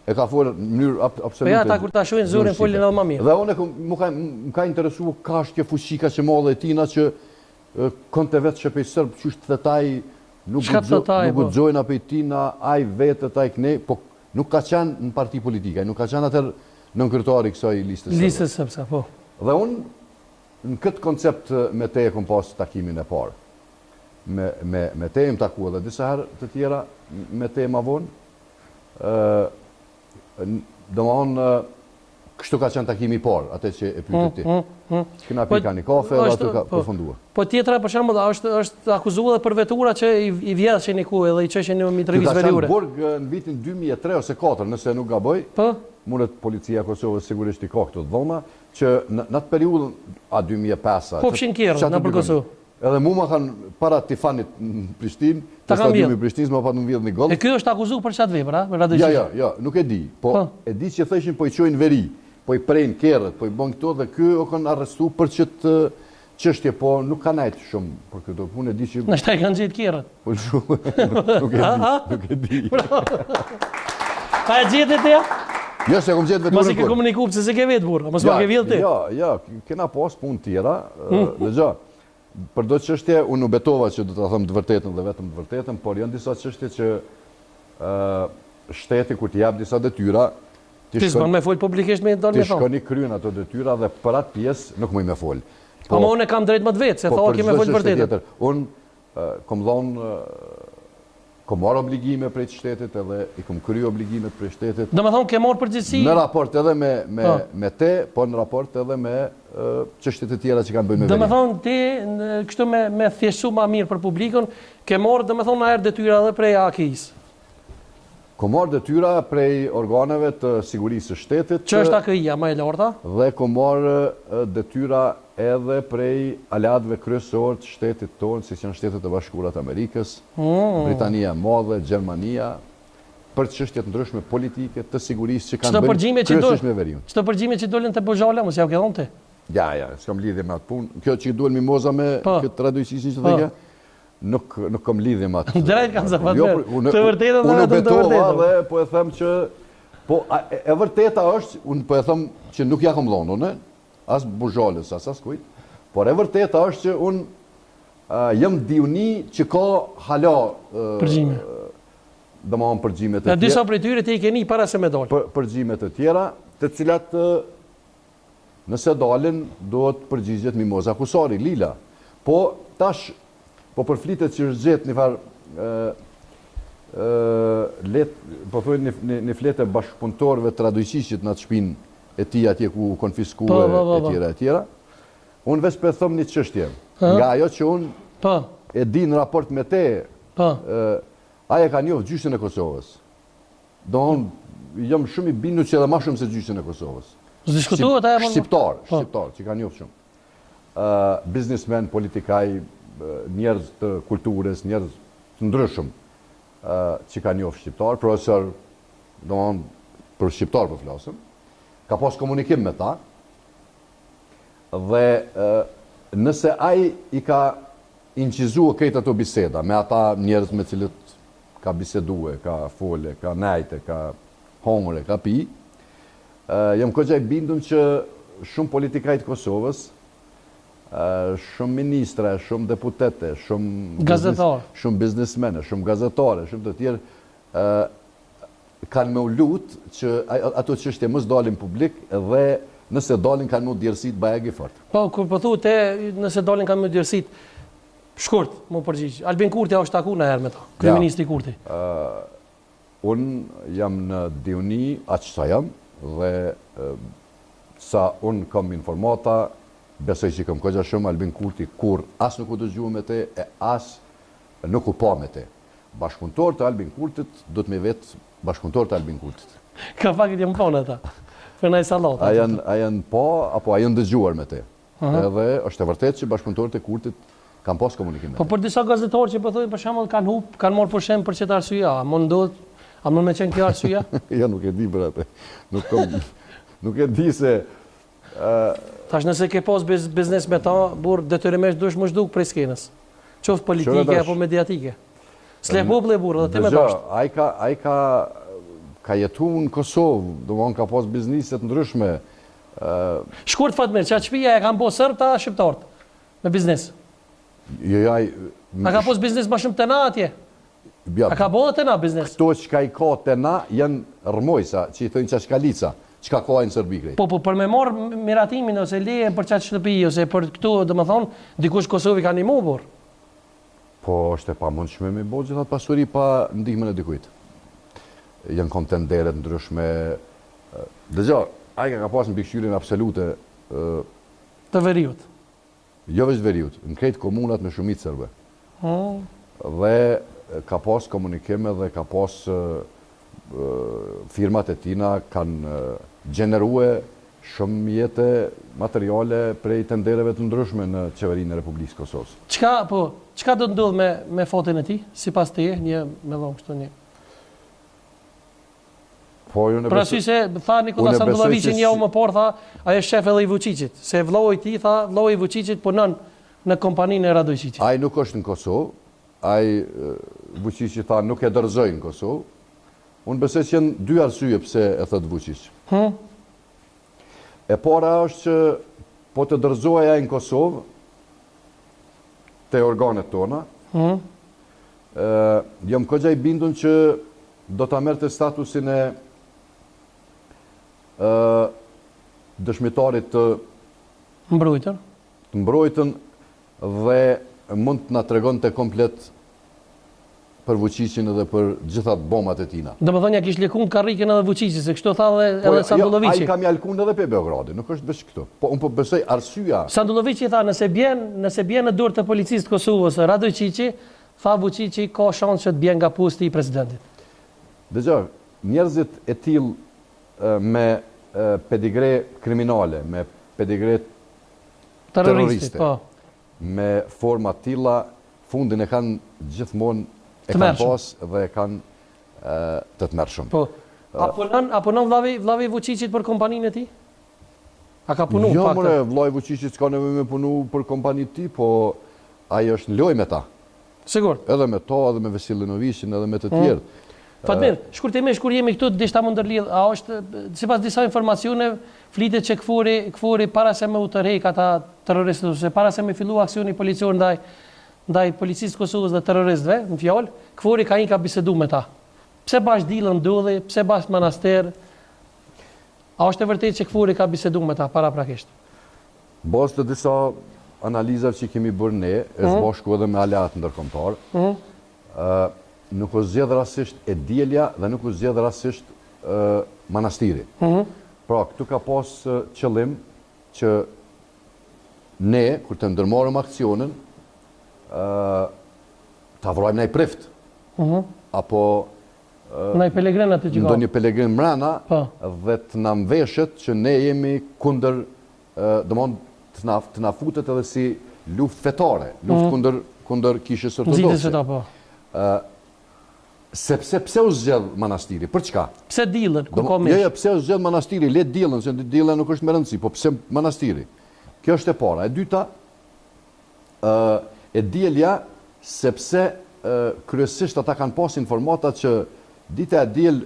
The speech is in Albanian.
E ka folë në mënyrë absolute. Po ja, ta kur ta shohin zorin folin edhe më mirë. Dhe unë më ka interesu ka është kjo fuqika që madhe e tina që konte vetë që pej sërbë që është thetaj nuk guxojnë apë i tina, aj vetët, aj këne, po nuk ka qenë në parti politika, nuk ka qenë atër në nënkërtari kësaj listës sërbë. Listës sërbë, po. Dhe unë në këtë koncept me te e kom pas takimin e parë. Me te e më taku edhe disa herë të tjera, me te e ma vonë. Do më onë, kështu ka qenë takimi parë, atë që e pyte ti. Këna pika një kafe dhe aty ka përfundua. Po tjetra, për shembull, është akuzuar dhe për vetura që i vjedhshin iku edhe i qeshin një mitrevis veriure. Ka qenë burg në vitin 2003 ose 2004, nëse nuk gaboj, mundet policia Kosovës sigurisht i ka këto dhoma, që në atë periudhën, a 2005... Po pëshin kjerë, në për Kosovë. Edhe mu ma kanë para Tifanit në Prishtinë, të stadiumi Prishtinës, ma pa të më vjedhë një gollë. E kjo është akuzu për qatë vepra? Ja, nuk e di. Po e di që thëshin po i qojnë veri, po i prejnë kerët, po i bon këto dhe kjo o kanë arrestu për qëtë qështje, po nuk ka najtë shumë për këto. Unë e di që... Në shtaj kanë gjitë kerët? Po shumë, nuk e di. A e gjitë e teja? Jo, se kom gjitë veturën. Mos i ke komuniku pëse se ke vetë burë, mos ma ke vjedhë ti? Ja, kena pas punë tjera, dhe gja. Për do qështje, unë u betova që do të thëmë të vërtetën dhe vetëm të vërtetën, por janë disa qështje që shteti kur t'i jabë disa detyra, ti s'ban me folë publikisht me dalë me thonë? Ti shkoni kryen ato detyra dhe për atë pjesë nuk mëj me folë. Po më unë e kam drejt më të vetë, se thoa ke me folë vërtetën. Unë kom dhonë, kom marë obligime prej shtetit edhe i kom kry obligimet prej shtetit. Do me thonë ke marë përgjithsi? Në raport edhe me te, po në raport edhe me qështet e tjera që kanë bëjnë me venim. Do me thonë ti, kështu me thjeshu ma mirë për publikun, ke marë, do me thonë, në erë detyra edhe prej AKI-s? Kom marë detyra prej organeve të sigurisë shtetit. Që është AKI-ja, ma e larta? Dhe kom marë detyra edhe prej alatëve kryesor të shtetit tonë, si që janë shtetet e bashkurat Amerikës, Britania Madhe, Gjermania, për çështjet ndryshme politike të sigurisë që kanë bëjnë kryesisht me veriun. Çdo përgjime që dolën të Bozhala, mos ja u ke dhënë ti? Ja, s'kam lidhje me atë punë. Kjo që i duhet mimoza me këtë radojqësisin që thekja, nuk kam lidhje me atë. Drejt kanë zafatër, të vërtetën dhe vetëm të vërtetën. Unë betova dhe po e them që, po e vërteta është, unë po e them që nuk ja kam dhënë, as Bozhalës, as kujt, por e vërteta është që unë jam diuni që ka hala përgjime. Dhe ma përgjimet e tjera. Disa prej tyre ti i keni para se me dalë. Përgjimet e tjera, të cilat nëse dalin, do të përgjigjet Mimoza Kusari, Lila. Po tash, po përflitet që është gjetë një farë, po thujnë një flete bashkëpunëtorëve të radojqishit në atë shpinë e ti atje ku konfiskue e tjera. Unë veç për thëmë një qështje. Nga ajo që unë e di në raport me te, aje ka njohë gjyshin e Kosovës. Do unë jam shumë i bindu që edhe ma shumë se gjyshin e Kosovës. Shqiptar, që ka njohë shumë. Biznismen, politikaj, njerëz të kulturës, njerëz të ndryshëm që ka njohë shqiptar, profesor, do unë për shqiptar për flasëm, ka pas komunikim me ta, dhe nëse ai i ka inqizua këtë ato biseda, me ata njerëz me cilët ka bisedue, ka fole, ka najte, ka hongre, ka pi, jam këgjaj bindun që shumë politikajt Kosovës, shumë ministra, shumë deputete, shumë biznesmene, shumë gazetare, shumë të tjerë, kanë me u lutë që ato qështje mos dalin publik dhe nëse dalin kanë me u djerësit bajegi fort. Po, kur përthu te nëse dalin kanë me u djerësit, shkurt, mu përgjigjë. Albin Kurti a është taku në herë me ta, kryeministri Kurti. Unë jam në diuni, aqë sa jam, dhe sa unë kam informata, besoj që kam këgja shumë, Albin Kurti kur as nuk u dëgju me te, e as nuk u pa me te. Bashkëpunëtor të Albin Kurtit, do të me vetë bashkëpunëtor të Albin Kurtit. Ka fakit jam pa në ta, për në i salat. A janë pa, apo a janë dëgjuar me te. Edhe është e vërtet që bashkëpunëtorët e Kurtit kanë pas komunikim me te. Po për disa gazetarë që përthojnë për shembull kanë hup, kanë marrë përshem për qëtë arsuja, a më me qenë kjo arsuja? Ja, nuk e di për atë. Nuk e di se... Tash nëse ke pas biznes me ta, burë detyrimisht dush më shduk prej skenës. Qoftë politike apo mediatike. S'le popli e burë, dhe ti me tashtë. A i ka jetu në Kosovë, do më ka pas bizniset ndryshme. Shkurt Fatmir, që shtëpia e kanë po sërbë ta shqiptarët me biznes? A ka pos biznes ma shumë të na atje? A ka bo dhe të na biznes? Këto që ka i ka të na janë rëmojsa, që i thënë që shkalica, që ka ka e në Sërbi krejt. Po, për me marë miratimin ose leje për qatë shtëpi, ose për këtu, dhe më thonë, dikush Kosovi ka një mu, por? Po, është e pa mundshme me bo gjithat pasuri pa ndihmën e dikujt. Janë kontenderet ndryshme. Dëgjo, ajka ka pas në pikëshyrin absolute. Të veriut? Jo veç veriut, në krejt komunat me shumit sërbe. Dhe ka pas komunikime dhe ka pas firmat e tina kanë gjenerue shumë jetë materiale prej tendereve të ndryshme në qeverinë e Republikës Kosovës. Qka do të ndodhë me fotin e ti, si pas të një me dhomë kështu një? Pra sy se, tha Nikola Sandullavici një më por, tha, ajo shef edhe i Vučićit, se vloj ti, tha, vloj i Vučićit punon në kompaninë e Radojčićit. Ai nuk është në Kosovë, ai Vučići tha nuk e dorëzoi në Kosovë. Unë besoj që janë dy arsye pse e thot Vučić. E para është që po të dorëzohej ai në Kosovë te organet tona. Jam kogja i bindur që do ta merrte statusin e dëshmitarit të mbrojtën dhe mund të na tregonte komplet për Vučićin edhe për gjithat bomat e tina. Do më thënë ja kish lekun karrikën edhe Vučići, se kështu tha edhe Sandullavici. Ai kam jalkun edhe pe Beogradi, nuk është veç këtu. Po unë po besoj arsyeja. Sandullavici tha nëse bjen në dorë të policisë të Kosovës Radojčići, tha Vučići ka shans që të bjen nga posti i presidentit. Dëgjoj, njerëzit e tillë me pedigre kriminale, me pedigre terroriste, me forma tilla, fundin e kanë gjithmonë e kanë pas dhe kanë të tmerrshëm. Po, a punon vllavi Vučićit për kompaninë e tij? A ka punu jo, pak? Jo, vllavi Vučićit s'ka nevojë me punu për kompaninë e tij, po ai është në lojë me ta. Sigurt. Edhe me to, edhe me Veselinovićin, edhe me të tjerë. Fatmir, shkurtimisht kur jemi këtu dishta më ndërlidh, a është sipas disa informacione flitet që Kfuri para se me u tërheq ata terroristët ose para se me fillu aksioni policor ndaj policisë të Kosovës dhe terroristëve, në fjalë, Kfuri ka bisedu me ta. Pse bash dillën ndodhi, pse bash manaster? A është e vërtetë që Kfuri ka bisedu me ta paraprakisht? Bazë të disa analizave që kemi bërë ne, e bashku edhe me aleat ndërkombëtar, nuk u zgjedh rastisht e dielja dhe nuk u zgjedh rastisht manastiri. Pra, këtu ka pas qëllim që ne, kur të ndërmarrëm aksionin, ta vrojmë ndaj prift. Apo ndaj pelegrinat të gjikon. Ndonjë pelegrin mrena dhe të na mveshet që ne jemi kundër, domthon të na futet edhe si luftë fetare, luftë kundër kishës ortodokse. Sepse pse u zgjedh manastiri? Për çka? Pse dillën? Ku ka mish? Jo, pse u zgjedh manastiri? Le dillën, se dilla nuk është me rëndësi, po pse manastiri? Kjo është e para. E dyta, e dielja sepse kryesisht ata kanë pas informata që dita e diel